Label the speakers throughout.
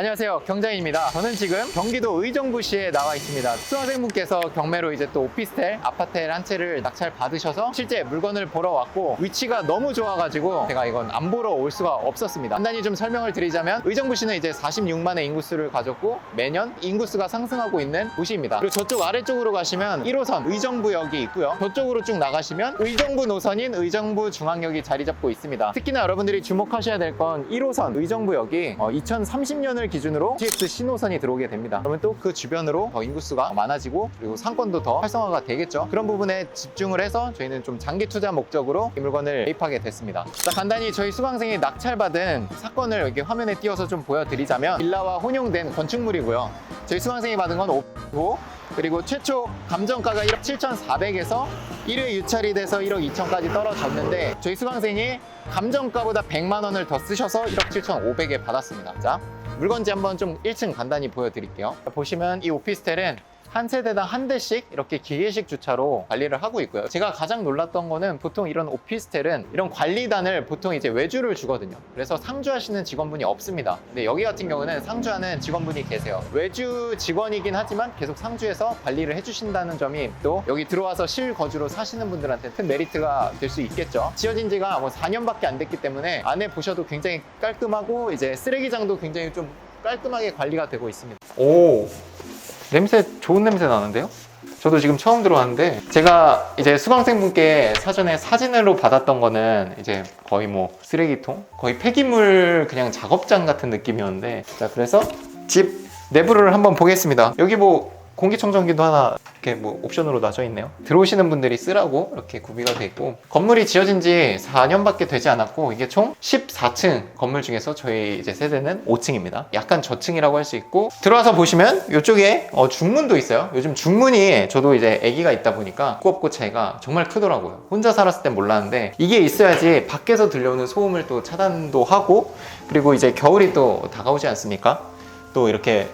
Speaker 1: 안녕하세요, 경장입니다. 저는 지금 경기도 의정부시에 나와 있습니다. 수강생분께서 경매로 이제 또 오피스텔, 아파텔 한 채를 낙찰 받으셔서 실제 물건을 보러 왔고 위치가 너무 좋아가지고 제가 이건 안 보러 올 수가 없었습니다. 간단히 좀 설명을 드리자면 의정부시는 이제 46만의 인구수를 가졌고 매년 인구수가 상승하고 있는 도시입니다. 그리고 저쪽 아래쪽으로 가시면 1호선 의정부역이 있고요. 저쪽으로 쭉 나가시면 의정부 노선인 의정부중앙역이 자리 잡고 있습니다. 특히나 여러분들이 주목하셔야 될 건 1호선 의정부역이 2030년을 기준으로 GX 신호선이 들어오게 됩니다. 그러면 또 그 주변으로 더 인구수가 많아지고 그리고 상권도 더 활성화가 되겠죠. 그런 부분에 집중을 해서 저희는 좀 장기 투자 목적으로 이 물건을 매입하게 됐습니다. 자, 간단히 저희 수강생이 낙찰받은 사건을 여기 화면에 띄워서 좀 보여드리자면 빌라와 혼용된 건축물이고요. 저희 수강생이 받은 건 5호, 그리고 최초 감정가가 1억 7,400에서 1회 유찰이 돼서 1억 2천까지 떨어졌는데 저희 수강생이 감정가보다 100만 원을 더 쓰셔서 1억 7,500에 받았습니다. 자, 물건지 한번 좀 1층 간단히 보여드릴게요. 보시면 이 오피스텔은 한 세대당 한 대씩 이렇게 기계식 주차로 관리를 하고 있고요. 제가 가장 놀랐던 거는 보통 이런 오피스텔은 이런 관리단을 보통 이제 외주를 주거든요. 그래서 상주하시는 직원분이 없습니다. 근데 여기 같은 경우는 상주하는 직원분이 계세요. 외주 직원이긴 하지만 계속 상주해서 관리를 해주신다는 점이 또 여기 들어와서 실거주로 사시는 분들한테 큰 메리트가 될 수 있겠죠. 지어진 지가 뭐 4년밖에 안 됐기 때문에 안에 보셔도 굉장히 깔끔하고 이제 쓰레기장도 굉장히 좀 깔끔하게 관리가 되고 있습니다. 오, 냄새 좋은 냄새 나는데요? 저도 지금 처음 들어왔는데 제가 이제 수강생분께 사전에 사진으로 받았던 거는 이제 거의 뭐 쓰레기통? 거의 폐기물 그냥 작업장 같은 느낌이었는데 자, 그래서 집 내부를 한번 보겠습니다. 여기 뭐 공기청정기도 하나 이렇게 뭐 옵션으로 놔져 있네요. 들어오시는 분들이 쓰라고 이렇게 구비가 돼 있고 건물이 지어진 지 4년밖에 되지 않았고 이게 총 14층 건물 중에서 저희 이제 세대는 5층입니다. 약간 저층이라고 할 수 있고 들어와서 보시면 이쪽에 중문도 있어요. 요즘 중문이 저도 이제 아기가 있다 보니까 꼽고 차이가 정말 크더라고요. 혼자 살았을 땐 몰랐는데 이게 있어야지 밖에서 들려오는 소음을 또 차단도 하고 그리고 이제 겨울이 또 다가오지 않습니까? 또 이렇게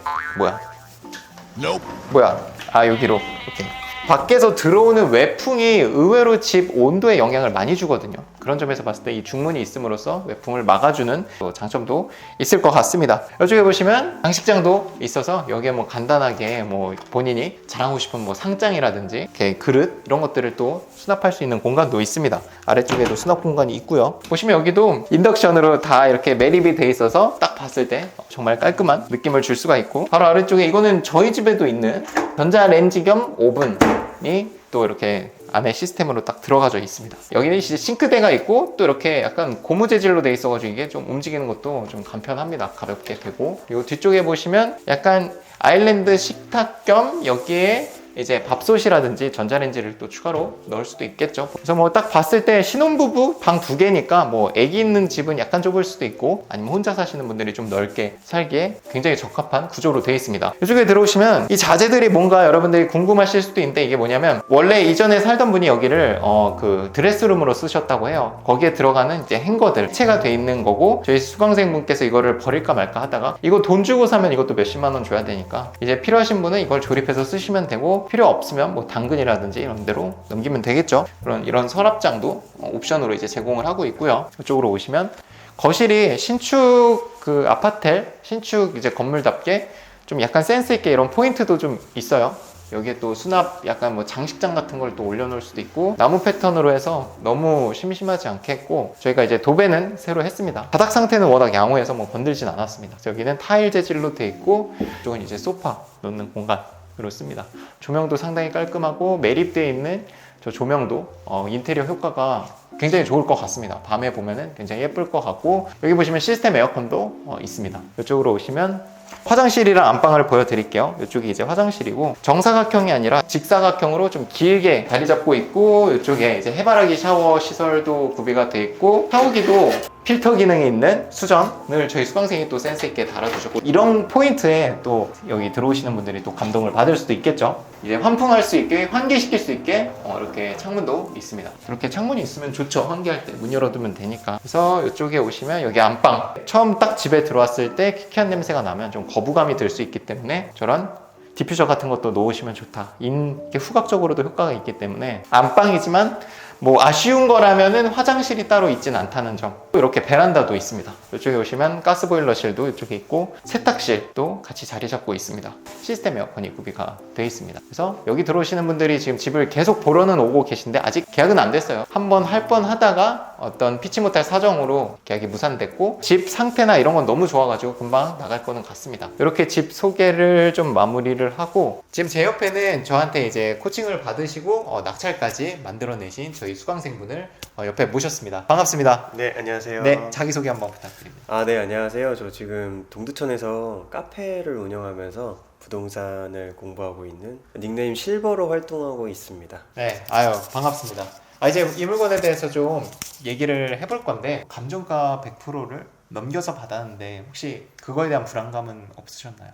Speaker 1: 여기로 이렇게 밖에서 들어오는 외풍이 의외로 집 온도에 영향을 많이 주거든요. 그런 점에서 봤을 때 이 중문이 있음으로써 외풍을 막아주는 또 장점도 있을 것 같습니다. 이쪽에 보시면 장식장도 있어서 여기에 뭐 간단하게 뭐 본인이 자랑하고 싶은 뭐 상장이라든지 이렇게 그릇 이런 것들을 또 수납할 수 있는 공간도 있습니다. 아래쪽에도 수납 공간이 있고요. 보시면 여기도 인덕션으로 다 이렇게 매립이 돼 있어서 딱 봤을 때 정말 깔끔한 느낌을 줄 수가 있고 바로 아래쪽에 이거는 저희 집에도 있는 전자레인지 겸 오븐이 또 이렇게 안에 시스템으로 딱 들어가져 있습니다. 여기는 이제 싱크대가 있고 또 이렇게 약간 고무 재질로 돼 있어가지고 이게 좀 움직이는 것도 좀 간편합니다. 가볍게 되고 그리고 뒤쪽에 보시면 약간 아일랜드 식탁 겸 여기에 이제 밥솥이라든지 전자레인지를 또 추가로 넣을 수도 있겠죠. 그래서 뭐 딱 봤을 때 신혼부부 방 2개니까 뭐 애기 있는 집은 약간 좁을 수도 있고 아니면 혼자 사시는 분들이 좀 넓게 살기에 굉장히 적합한 구조로 되어 있습니다. 이쪽에 들어오시면 이 자재들이 뭔가 여러분들이 궁금하실 수도 있는데 이게 뭐냐면 원래 이전에 살던 분이 여기를 그 드레스룸으로 쓰셨다고 해요. 거기에 들어가는 이제 행거들 체가 돼 있는 거고 저희 수강생분께서 이거를 버릴까 말까 하다가 이거 돈 주고 사면 이것도 몇십만 원 줘야 되니까 이제 필요하신 분은 이걸 조립해서 쓰시면 되고 필요 없으면 뭐 당근이라든지 이런 데로 넘기면 되겠죠. 이런 서랍장도 옵션으로 이제 제공을 하고 있고요. 이쪽으로 오시면 거실이 신축 그 아파텔 신축 이제 건물답게 좀 약간 센스 있게 이런 포인트도 좀 있어요. 여기에 또 수납 약간 뭐 장식장 같은 걸 또 올려놓을 수도 있고 나무 패턴으로 해서 너무 심심하지 않게 했고 저희가 이제 도배는 새로 했습니다. 바닥 상태는 워낙 양호해서 뭐 건들진 않았습니다. 여기는 타일 재질로 돼 있고 이쪽은 이제 소파 놓는 공간으로 씁니다. 조명도 상당히 깔끔하고 매립되어 있는 저 조명도 인테리어 효과가 굉장히 좋을 것 같습니다. 밤에 보면은 굉장히 예쁠 것 같고 여기 보시면 시스템 에어컨도 있습니다. 이쪽으로 오시면 화장실이랑 안방을 보여드릴게요. 이쪽이 이제 화장실이고 정사각형이 아니라 직사각형으로 좀 길게 자리 잡고 있고 이쪽에 이제 해바라기 샤워 시설도 구비가 돼 있고 샤워기도 필터 기능이 있는 수전을 저희 수강생이 또 센스 있게 달아주셨고 이런 포인트에 또 여기 들어오시는 분들이 또 감동을 받을 수도 있겠죠. 이제 환풍할 수 있게 환기시킬 수 있게 이렇게 창문도 있습니다. 이렇게 창문이 있으면 좋죠. 환기할 때 문 열어두면 되니까. 그래서 이쪽에 오시면 여기 안방 처음 딱 집에 들어왔을 때 키키한 냄새가 나면 좀 거부감이 들 수 있기 때문에 저런 디퓨저 같은 것도 놓으시면 좋다. 이게 후각적으로도 효과가 있기 때문에 안방이지만 뭐 아쉬운 거라면은 화장실이 따로 있진 않다는 점. 이렇게 베란다도 있습니다. 이쪽에 오시면 가스보일러실도 이쪽에 있고 세탁실도 같이 자리 잡고 있습니다. 시스템 에어컨이 구비가 되어 있습니다. 그래서 여기 들어오시는 분들이 지금 집을 계속 보러는 오고 계신데 아직 계약은 안 됐어요. 한번 할 뻔 하다가 어떤 피치 못할 사정으로 계약이 무산됐고 집 상태나 이런 건 너무 좋아가지고 금방 나갈 거는 같습니다. 이렇게 집 소개를 좀 마무리를 하고 지금 제 옆에는 저한테 이제 코칭을 받으시고 낙찰까지 만들어내신 저희 수강생분을 옆에 모셨습니다. 반갑습니다.
Speaker 2: 네, 안녕하세요.
Speaker 1: 네, 자기소개 한번 부탁드립니다.
Speaker 2: 네, 안녕하세요. 저 지금 동두천에서 카페를 운영하면서 부동산을 공부하고 있는 닉네임 실버로 활동하고 있습니다.
Speaker 1: 네, 아유, 반갑습니다. 이제 이 물건에 대해서 좀 얘기를 해볼 건데 감정가 100%를 넘겨서 받았는데 혹시 그거에 대한 불안감은 없으셨나요?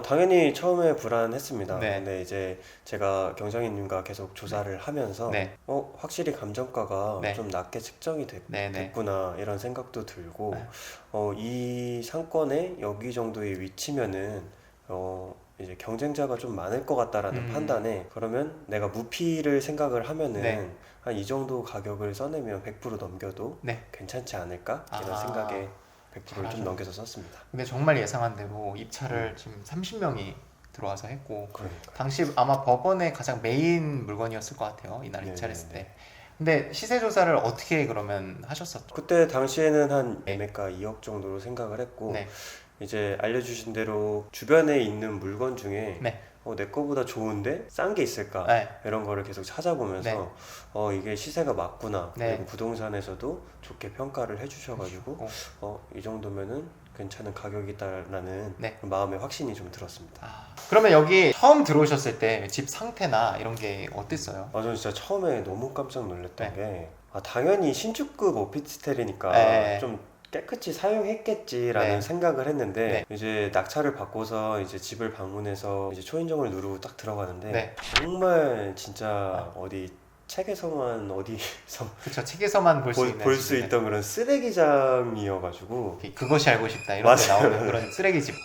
Speaker 2: 당연히 처음에 불안했습니다.
Speaker 1: 네.
Speaker 2: 근데 이제 제가 경장님과 계속 조사를 하면서
Speaker 1: 네.
Speaker 2: 확실히 감정가가
Speaker 1: 네.
Speaker 2: 좀 낮게 책정이
Speaker 1: 네, 네.
Speaker 2: 됐구나 이런 생각도 들고
Speaker 1: 네.
Speaker 2: 이 상권에 여기 정도의 위치면은 이제 경쟁자가 좀 많을 것 같다라는 판단에 그러면 내가 무피를 생각을 하면은
Speaker 1: 네.
Speaker 2: 한 이 정도 가격을 써내면 100% 넘겨도
Speaker 1: 네.
Speaker 2: 괜찮지 않을까 이런
Speaker 1: 아,
Speaker 2: 생각에 100%를
Speaker 1: 잘하셨네.
Speaker 2: 좀 넘겨서 썼습니다.
Speaker 1: 근데 정말 예상한 대로 입찰을 지금 30명이 들어와서 했고
Speaker 2: 그러니까
Speaker 1: 당시 아마 법원의 가장 메인 물건이었을 것 같아요. 이날
Speaker 2: 네,
Speaker 1: 입찰했을
Speaker 2: 네,
Speaker 1: 때.
Speaker 2: 네.
Speaker 1: 근데 시세 조사를 어떻게 그러면 하셨었죠?
Speaker 2: 그때 당시에는 한
Speaker 1: 네.
Speaker 2: 매매가 2억 정도로 생각을 했고
Speaker 1: 네.
Speaker 2: 이제 알려주신 대로 주변에 있는 물건 중에
Speaker 1: 네.
Speaker 2: 내 거보다 좋은데 싼 게 있을까
Speaker 1: 네.
Speaker 2: 이런 거를 계속 찾아보면서 이게 시세가 맞구나
Speaker 1: 네.
Speaker 2: 그리고 부동산에서도 좋게 평가를 해주셔가지고 이 정도면은 괜찮은 가격이다라는
Speaker 1: 네.
Speaker 2: 마음의 확신이 좀 들었습니다.
Speaker 1: 그러면 여기 처음 들어오셨을 때 집 상태나 이런 게 어땠어요?
Speaker 2: 저는 진짜 처음에 너무 깜짝 놀랐던
Speaker 1: 네.
Speaker 2: 게 당연히 신축급 오피스텔이니까
Speaker 1: 네.
Speaker 2: 좀 깨끗이 사용했겠지라는
Speaker 1: 네.
Speaker 2: 생각을 했는데 이제 낙찰을 받고서 이제 집을 방문해서 이제 초인종을 누르고 딱 들어가는데
Speaker 1: 네.
Speaker 2: 정말 진짜 어디 책에서만 어디서
Speaker 1: 그쵸, 책에서만 볼 수 있는
Speaker 2: 볼 수
Speaker 1: 집이네.
Speaker 2: 있던 그런 쓰레기장이어가지고
Speaker 1: 그것이 알고 싶다 이런 데
Speaker 2: 맞아요.
Speaker 1: 나오는 그런 쓰레기집.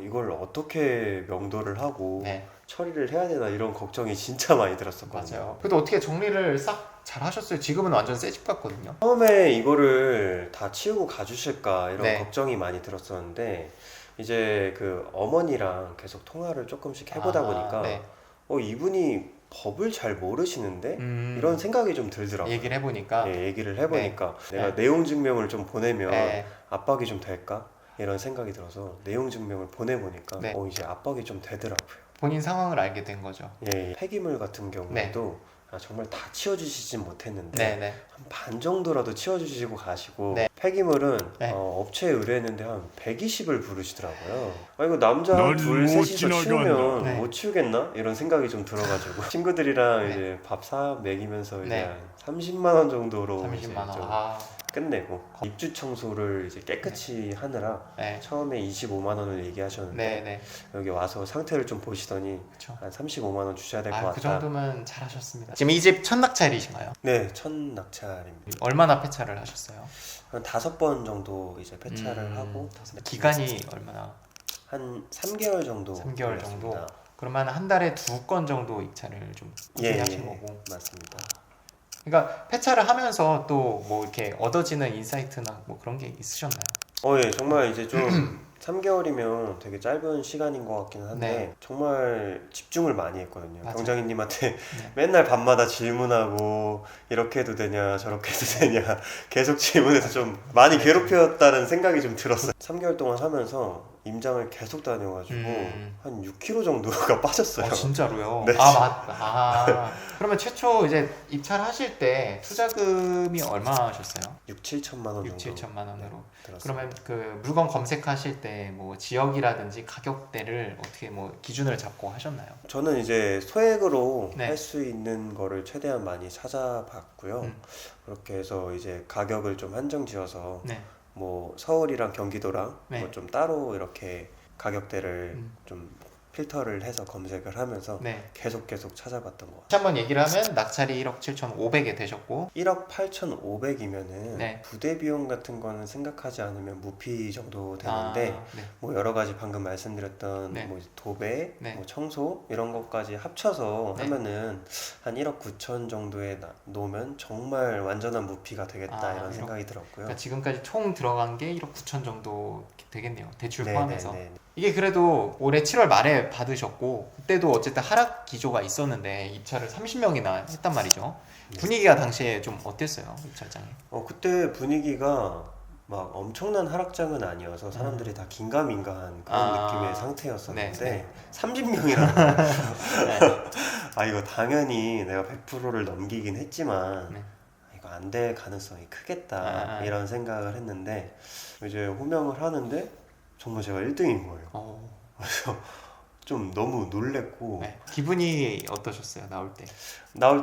Speaker 2: 이걸 어떻게 명도를 하고
Speaker 1: 네,
Speaker 2: 처리를 해야 되나 이런 걱정이 진짜 많이 들었었거든요.
Speaker 1: 맞아요. 그래도 어떻게 정리를 싹 잘 하셨어요? 지금은 완전 새 집 같거든요.
Speaker 2: 처음에 이거를 다 치우고 가주실까 이런
Speaker 1: 네.
Speaker 2: 걱정이 많이 들었었는데 이제 그 어머니랑 계속 통화를 조금씩 해보다 보니까
Speaker 1: 네.
Speaker 2: 이분이 법을 잘 모르시는데 이런 생각이 좀 들더라고요.
Speaker 1: 얘기를 해보니까
Speaker 2: 얘기를 해보니까 내가
Speaker 1: 네.
Speaker 2: 내용 증명을 좀 보내면
Speaker 1: 네.
Speaker 2: 압박이 좀 될까 이런 생각이 들어서 내용 증명을 보내보니까
Speaker 1: 네.
Speaker 2: 이제 압박이 좀 되더라고요.
Speaker 1: 본인 상황을 알게 된 거죠.
Speaker 2: 폐기물 같은 경우에도 정말 다 치워주시진 못했는데
Speaker 1: 네, 네.
Speaker 2: 한 반 정도라도 치워주시고 가시고
Speaker 1: 네.
Speaker 2: 폐기물은
Speaker 1: 네.
Speaker 2: 업체에 의뢰했는데 한 120을 부르시더라고요. 이거 남자
Speaker 3: 넌
Speaker 2: 둘
Speaker 3: 못
Speaker 2: 셋이서
Speaker 3: 지나간다.
Speaker 2: 치우면
Speaker 1: 네.
Speaker 2: 못 치우겠나? 이런 생각이 좀 들어가지고 친구들이랑
Speaker 1: 네.
Speaker 2: 이제 밥 사 먹이면서 이제
Speaker 1: 네.
Speaker 2: 한 30만 원 정도로
Speaker 1: 30만
Speaker 2: 이제
Speaker 1: 원.
Speaker 2: 좀
Speaker 1: 아,
Speaker 2: 끝내고 입주 청소를 이제 깨끗이 하느라
Speaker 1: 네.
Speaker 2: 처음에 25만 원을 얘기하셨는데
Speaker 1: 네, 네.
Speaker 2: 여기 와서 상태를 좀 보시더니
Speaker 1: 그쵸.
Speaker 2: 한 35만 원 주셔야 될 것 같다.
Speaker 1: 그 정도면 잘하셨습니다. 지금 이 집 첫 낙찰이신가요?
Speaker 2: 네, 첫 낙찰입니다.
Speaker 1: 얼마나 폐차를 하셨어요?
Speaker 2: 한 5번 정도 이제 폐차를 하고
Speaker 1: 기간이 얼마나?
Speaker 2: 한 3개월 정도
Speaker 1: 3개월 정도?
Speaker 2: 걸렸습니다.
Speaker 1: 그러면 한 달에 2건 정도 입찰을 좀 꾸준히 하신 거고.
Speaker 2: 맞습니다.
Speaker 1: 그러니까 폐차를 하면서 또 뭐 이렇게 얻어지는 인사이트나 뭐 그런 게 있으셨나요?
Speaker 2: 예, 정말 이제 좀 3개월이면 되게 짧은 시간인 것 같기는 한데
Speaker 1: 네.
Speaker 2: 정말 집중을 많이 했거든요.
Speaker 1: 맞아요.
Speaker 2: 경장님한테
Speaker 1: 네.
Speaker 2: 맨날 밤마다 질문하고 이렇게 해도 되냐 저렇게 해도 되냐 계속 질문해서 좀 많이 괴롭혔다는 생각이 좀 들었어요. 3개월 동안 하면서 임장을 계속 다녀가지고 한 6kg 정도가 빠졌어요.
Speaker 1: 진짜로요?
Speaker 2: 네.
Speaker 1: 그러면 최초 이제 입찰하실 때 투자금이 얼마 하셨어요?
Speaker 2: 6-7천만 원 정도
Speaker 1: 6-7천만 원으로.
Speaker 2: 들었어요.
Speaker 1: 그러면 그 물건 검색하실 때 뭐 지역이라든지 가격대를 어떻게 뭐 기준을 잡고 하셨나요?
Speaker 2: 저는 이제 소액으로
Speaker 1: 네.
Speaker 2: 할 수 있는 거를 최대한 많이 찾아봤고요. 그렇게 해서 이제 가격을 좀 한정 지어서
Speaker 1: 네.
Speaker 2: 뭐 서울이랑 경기도랑
Speaker 1: 네.
Speaker 2: 뭐 좀 따로 이렇게 가격대를 좀 필터를 해서 검색을 하면서
Speaker 1: 네.
Speaker 2: 계속 찾아봤던 것 같아요.
Speaker 1: 다시 한번 얘기를 하면 낙찰이 1억 7,500에 되셨고
Speaker 2: 1억 8,500이면은
Speaker 1: 네.
Speaker 2: 부대 비용 같은 거는 생각하지 않으면 무피 정도 되는데
Speaker 1: 네.
Speaker 2: 뭐 여러 가지 방금 말씀드렸던
Speaker 1: 네.
Speaker 2: 뭐 도배,
Speaker 1: 네.
Speaker 2: 뭐 청소 이런 것까지 합쳐서
Speaker 1: 네.
Speaker 2: 하면은 한 1억 9천 정도에 놓으면 정말 완전한 무피가 되겠다 이런
Speaker 1: 1억.
Speaker 2: 생각이 들었고요.
Speaker 1: 그러니까 지금까지 총 들어간 게 1억 9천 정도 되겠네요. 대출
Speaker 2: 네,
Speaker 1: 포함해서.
Speaker 2: 네, 네.
Speaker 1: 이게 그래도 올해 7월 말에 받으셨고 그때도 어쨌든 하락 기조가 있었는데 입찰을 30명이나 했단 말이죠.
Speaker 2: 네.
Speaker 1: 분위기가 당시에 좀 어땠어요? 입찰장에?
Speaker 2: 그때 분위기가 막 엄청난 하락장은 아니어서 사람들이 다 긴가민가한 그런 느낌의 상태였었는데
Speaker 1: 네.
Speaker 2: 30명이라는
Speaker 1: 네.
Speaker 2: 아 이거 당연히 내가 100%를 넘기긴 했지만
Speaker 1: 네.
Speaker 2: 이거 안 될 가능성이 크겠다
Speaker 1: 아.
Speaker 2: 이런 생각을 했는데 이제 호명을 하는데 정말 제가 1등인 거예요. 그래서 좀 너무 놀랬고
Speaker 1: 네. 기분이 어떠셨어요? 나올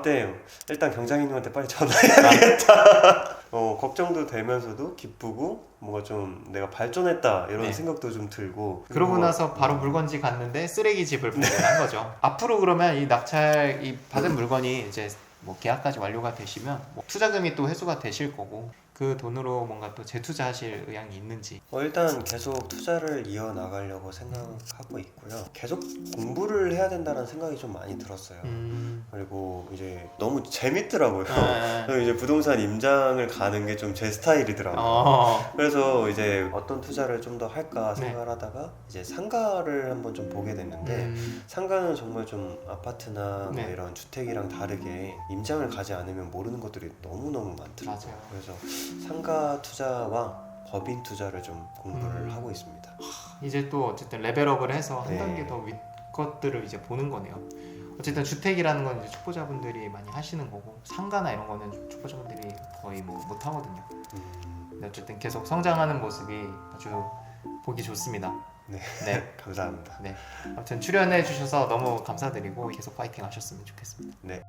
Speaker 1: 때?
Speaker 2: 일단 경장님한테 빨리 전화해야겠다. 걱정도 되면서도 기쁘고 뭔가 좀 내가 발전했다 이런
Speaker 1: 네.
Speaker 2: 생각도 좀 들고
Speaker 1: 그러고 나서 바로 물건지 갔는데 쓰레기 집을 발견한 거죠. 앞으로 그러면 이 낙찰 이 받은 물건이 이제 뭐 계약까지 완료가 되시면 뭐 투자금이 또 회수가 되실 거고 그 돈으로 뭔가 또 재투자하실 의향이 있는지.
Speaker 2: 일단 계속 투자를 이어나가려고 생각하고 있고요. 계속 공부를 해야 된다는 생각이 좀 많이 들었어요. 그리고 이제 너무 재밌더라고요. 그래서 이제 부동산 임장을 가는 게 좀 제 스타일이더라고요. 그래서 이제 어떤 투자를 좀 더 할까 생각을 하다가 이제 상가를 한번 좀 보게 됐는데 상가는 정말 좀 아파트나 뭐 이런 주택이랑 다르게 임장을 가지 않으면 모르는 것들이 너무너무 많더라고요.
Speaker 1: 맞아요.
Speaker 2: 그래서 상가 투자와 법인 투자를 좀 공부를 하고 있습니다.
Speaker 1: 이제 또 어쨌든 레벨업을 해서 한
Speaker 2: 네.
Speaker 1: 단계 더 윗 것들을 이제 보는 거네요. 어쨌든 주택이라는 건 이제 초보자분들이 많이 하시는 거고 상가나 이런 거는 초보자분들이 거의 뭐 못 하거든요. 근데 어쨌든 계속 성장하는 모습이 아주 보기 좋습니다.
Speaker 2: 네.
Speaker 1: 네.
Speaker 2: 감사합니다.
Speaker 1: 네. 아무튼 출연해 주셔서 너무 감사드리고 계속 파이팅 하셨으면 좋겠습니다.
Speaker 2: 네.